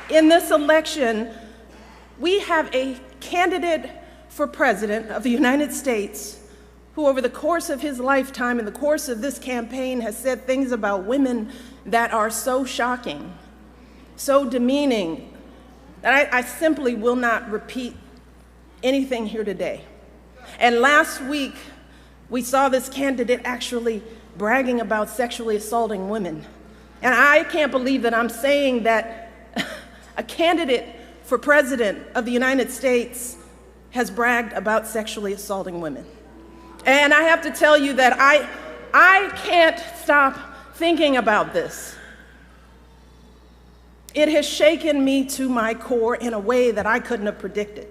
In this election, we have a candidate for president of the United States who over the course of his lifetime, in the course of this campaign, has said things about women that are so shocking, so demeaning, that I simply will not repeat anything here today. And last week, we saw this candidate actually bragging about sexually assaulting women. And I can't believe that I'm saying that a candidate for president of the United States has bragged about sexually assaulting women. And I have to tell you that I can't stop thinking about this. It has shaken me to my core in a way that I couldn't have predicted.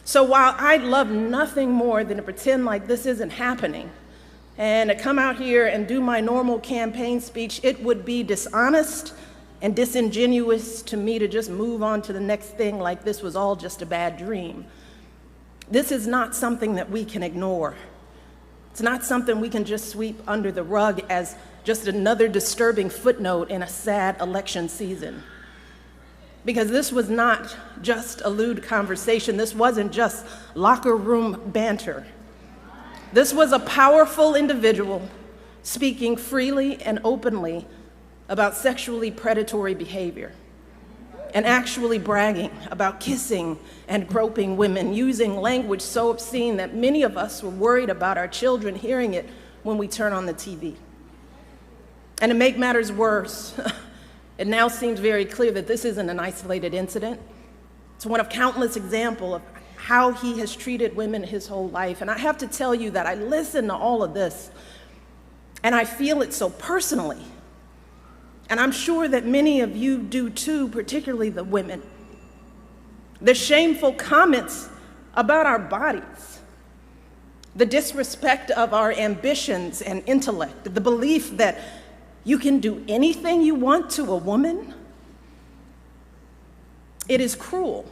So while I'd love nothing more than to pretend like this isn't happening and to come out here and do my normal campaign speech, it would be dishonest and disingenuous to me to just move on to the next thing like this was all just a bad dream. This is not something that we can ignore. It's not something we can just sweep under the rug as just another disturbing footnote in a sad election season. Because this was not just a lewd conversation. This wasn't just locker room banter. This was a powerful individual speaking freely and openly about sexually predatory behavior and actually bragging about kissing and groping women, using language so obscene that many of us were worried about our children hearing it when we turn on the TV. And to make matters worse, it now seems very clear that this isn't an isolated incident. It's one of countless examples of how he has treated women his whole life. And I have to tell you that I listen to all of this, and I feel it so personally. And I'm sure that many of you do too, particularly the women. The shameful comments about our bodies, the disrespect of our ambitions and intellect, the belief that you can do anything you want to a woman. It is cruel.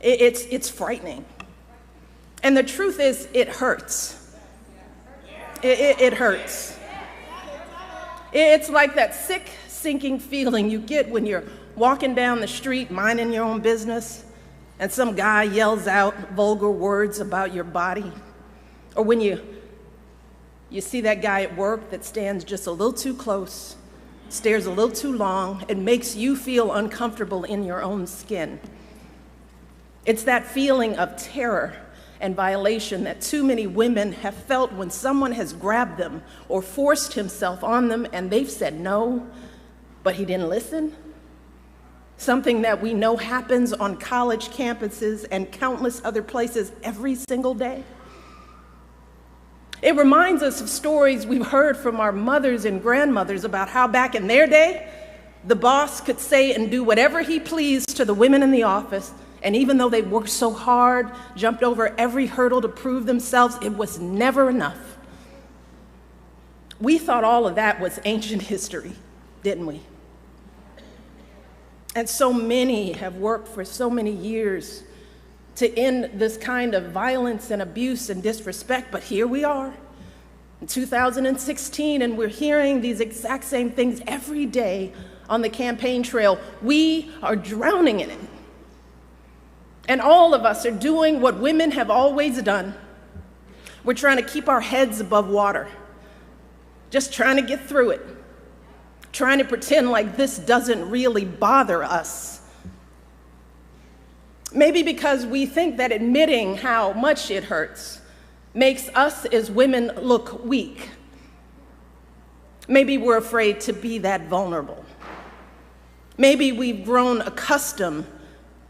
It's frightening. And the truth is, it hurts. It hurts. It's like that sick, sinking feeling you get when you're walking down the street, minding your own business, and some guy yells out vulgar words about your body. Or when you see that guy at work that stands just a little too close, stares a little too long, and makes you feel uncomfortable in your own skin. It's that feeling of terror and violation that too many women have felt when someone has grabbed them or forced himself on them and they've said no, but he didn't listen. Something that we know happens on college campuses and countless other places every single day. It reminds us of stories we've heard from our mothers and grandmothers about how back in their day, the boss could say and do whatever he pleased to the women in the office, and even though they worked so hard, jumped over every hurdle to prove themselves, it was never enough. We thought all of that was ancient history, didn't we? And so many have worked for so many years to end this kind of violence and abuse and disrespect, but here we are in 2016, and we're hearing these exact same things every day on the campaign trail. We are drowning in it. And all of us are doing what women have always done. We're trying to keep our heads above water, just trying to get through it, trying to pretend like this doesn't really bother us. Maybe because we think that admitting how much it hurts makes us as women look weak. Maybe we're afraid to be that vulnerable. Maybe we've grown accustomed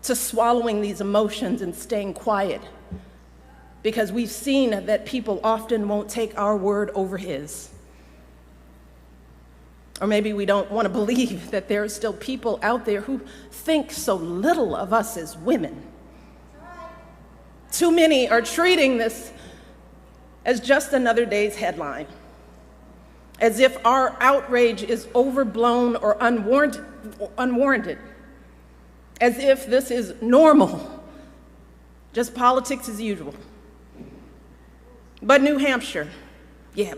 to swallowing these emotions and staying quiet because we've seen that people often won't take our word over his. Or maybe we don't want to believe that there are still people out there who think so little of us as women. Too many are treating this as just another day's headline, as if our outrage is overblown or unwarranted, as if this is normal, just politics as usual. But New Hampshire,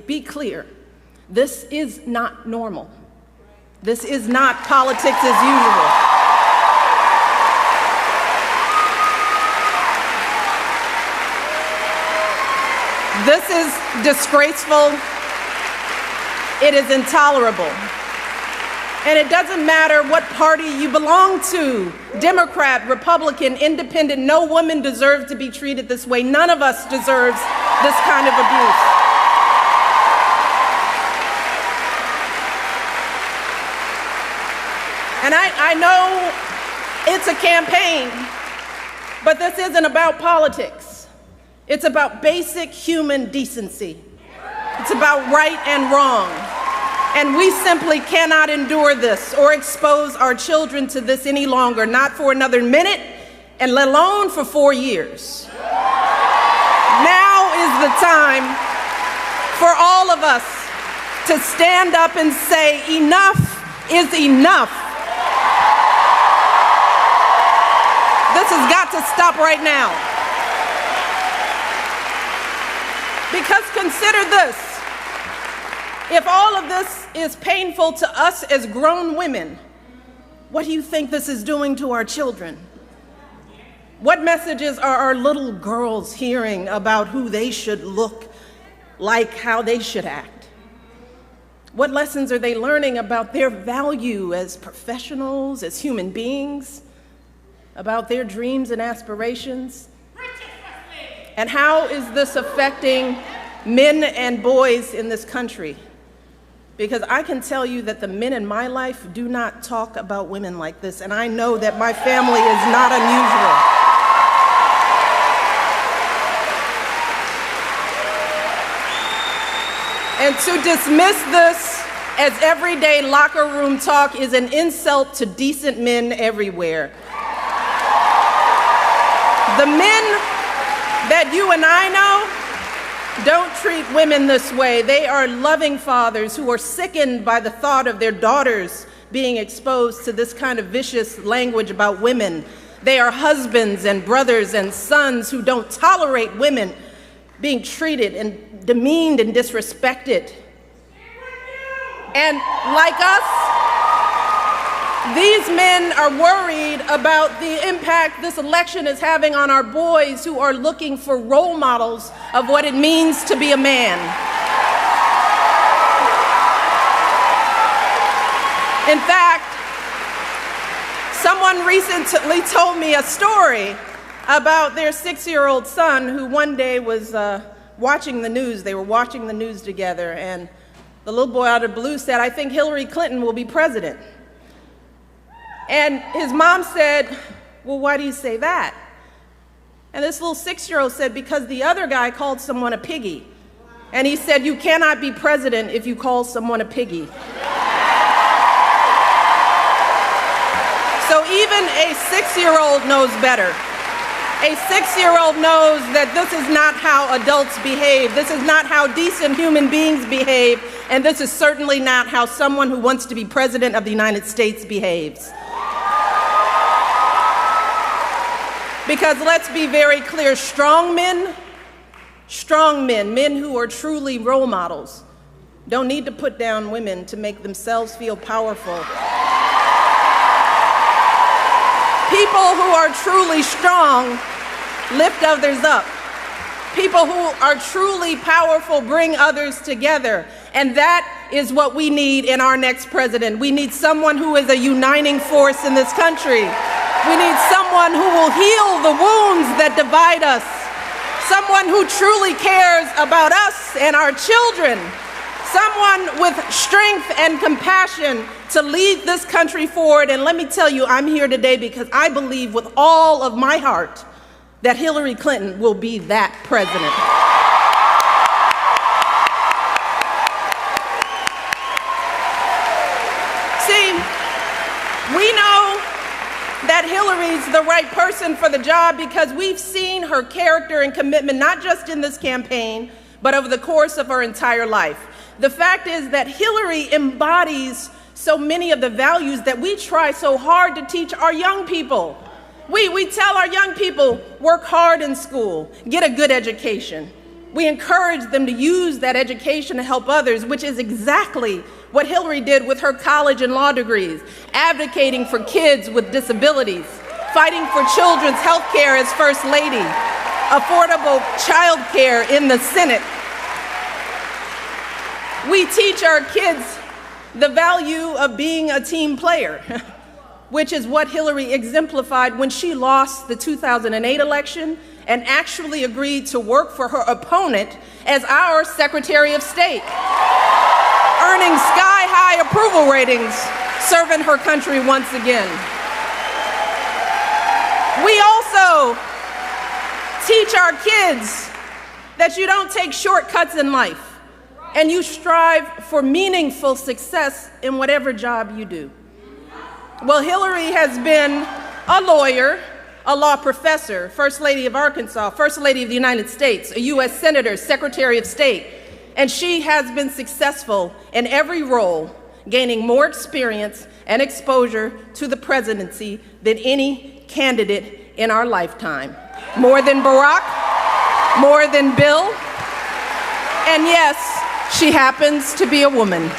be clear, this is not normal. This is not politics as usual. This is disgraceful. It is intolerable. And it doesn't matter what party you belong to, Democrat, Republican, Independent, no woman deserves to be treated this way. None of us deserves this kind of abuse. And I know it's a campaign, but this isn't about politics. It's about basic human decency. It's about right and wrong. And we simply cannot endure this or expose our children to this any longer, not for another minute, and let alone for 4 years. Now is the time for all of us to stand up and say, enough is enough. This has got to stop right now. Because consider this. If all of this is painful to us as grown women, what do you think this is doing to our children? What messages are our little girls hearing about who they should look like, how they should act? What lessons are they learning about their value as professionals, as human beings, about their dreams and aspirations? And how is this affecting men and boys in this country? Because I can tell you that the men in my life do not talk about women like this, and I know that my family is not unusual. And to dismiss this as everyday locker room talk is an insult to decent men everywhere. The men that you and I know don't treat women this way. They are loving fathers who are sickened by the thought of their daughters being exposed to this kind of vicious language about women. They are husbands and brothers and sons who don't tolerate women being treated and demeaned and disrespected. And like us, these men are worried about the impact this election is having on our boys who are looking for role models of what it means to be a man. In fact, someone recently told me a story about their 6-year-old son who one day was watching the news. They were watching the news together, and the little boy out of the blue said, "I think Hillary Clinton will be president." And his mom said, "Well, why do you say that?" And this little 6-year-old said, "Because the other guy called someone a piggy." And he said, "You cannot be president if you call someone a piggy." So even a 6-year-old knows better. A 6-year-old knows that this is not how adults behave. This is not how decent human beings behave. And this is certainly not how someone who wants to be president of the United States behaves. Because let's be very clear, strong men, men who are truly role models, don't need to put down women to make themselves feel powerful. People who are truly strong lift others up. People who are truly powerful bring others together. And that is what we need in our next president. We need someone who is a uniting force in this country. We need someone who will heal the wounds that divide us. Someone who truly cares about us and our children. Someone with strength and compassion to lead this country forward. And let me tell you, I'm here today because I believe with all of my heart that Hillary Clinton will be that president. See, we know that Hillary's the right person for the job because we've seen her character and commitment, not just in this campaign, but over the course of her entire life. The fact is that Hillary embodies so many of the values that we try so hard to teach our young people. We tell our young people, work hard in school, get a good education. We encourage them to use that education to help others, which is exactly what Hillary did with her college and law degrees, advocating for kids with disabilities, fighting for children's health care as First Lady, affordable child care in the Senate, We teach our kids the value of being a team player, which is what Hillary exemplified when she lost the 2008 election and actually agreed to work for her opponent as our Secretary of State, earning sky-high approval ratings, serving her country once again. We also teach our kids that you don't take shortcuts in life, and you strive for meaningful success in whatever job you do. Well, Hillary has been a lawyer, a law professor, First Lady of Arkansas, First Lady of the United States, a U.S. Senator, Secretary of State, and she has been successful in every role, gaining more experience and exposure to the presidency than any candidate in our lifetime. More than Barack, more than Bill, and yes, she happens to be a woman.